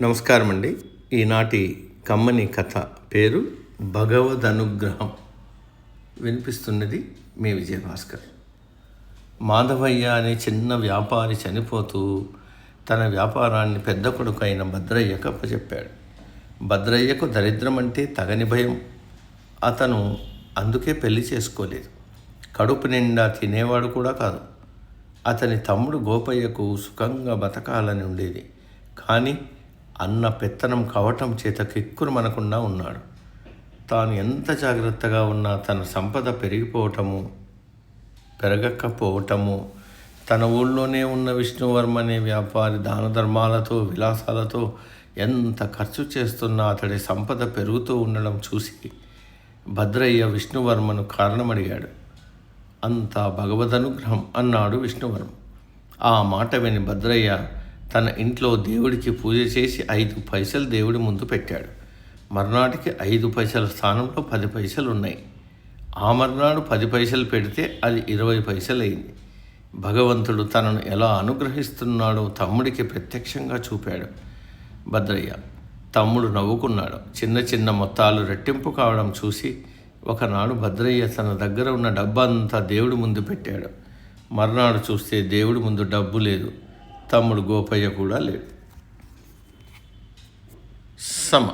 నమస్కారం అండి. ఈనాటి కమ్మని కథ పేరు భగవద్ అనుగ్రహం. వినిపిస్తున్నది మీ విజయభాస్కర్. మాధవయ్య అనే చిన్న వ్యాపారి చనిపోతూ తన వ్యాపారాన్ని పెద్ద కొడుకు అయిన భద్రయ్యకు అప్పచెప్పాడు. భద్రయ్యకు దరిద్రం అంటే తగని భయం. అతను అందుకే పెళ్లి చేసుకోలేదు. కడుపు నిండా తినేవాడు కూడా కాదు. అతని తమ్ముడు గోపయ్యకు సుఖంగా బతకాలని ఉండేది. కానీ అన్న పెత్తనం కావటం చేత కిక్కురు మనకుండా ఉన్నాడు. తాను ఎంత జాగ్రత్తగా ఉన్నా తన సంపద పెరగకపోవటము, తన ఊళ్ళోనే ఉన్న విష్ణువర్మ అనే వ్యాపారి దాన ధర్మాలతో విలాసాలతో ఎంత ఖర్చు చేస్తున్నా అతడి సంపద పెరుగుతూ ఉండడం చూసి భద్రయ్య విష్ణువర్మను కారణమడిగాడు. అంతా భగవదనుగ్రహం అన్నాడు విష్ణువర్మ. ఆ మాట విని భద్రయ్య తన ఇంట్లో దేవుడికి పూజ చేసి 5 పైసలు దేవుడి ముందు పెట్టాడు. మర్నాటికి 5 పైసల స్థానంలో 10 పైసలు ఉన్నాయి. ఆ మర్నాడు 10 పైసలు పెడితే అది 20 పైసలు అయింది. భగవంతుడు తనను ఎలా అనుగ్రహిస్తున్నాడో తమ్ముడికి ప్రత్యక్షంగా చూపాడు. భద్రయ్య తమ్ముడు నవ్వుకున్నాడు. చిన్న చిన్న మొత్తాలు రెట్టింపు కావడం చూసి ఒకనాడు భద్రయ్య తన దగ్గర ఉన్న డబ్బంతా దేవుడి ముందు పెట్టాడు. మర్నాడు చూస్తే దేవుడి ముందు డబ్బు లేదు. తమ్ముడు గోపయ్య కూడా లేడు. సమ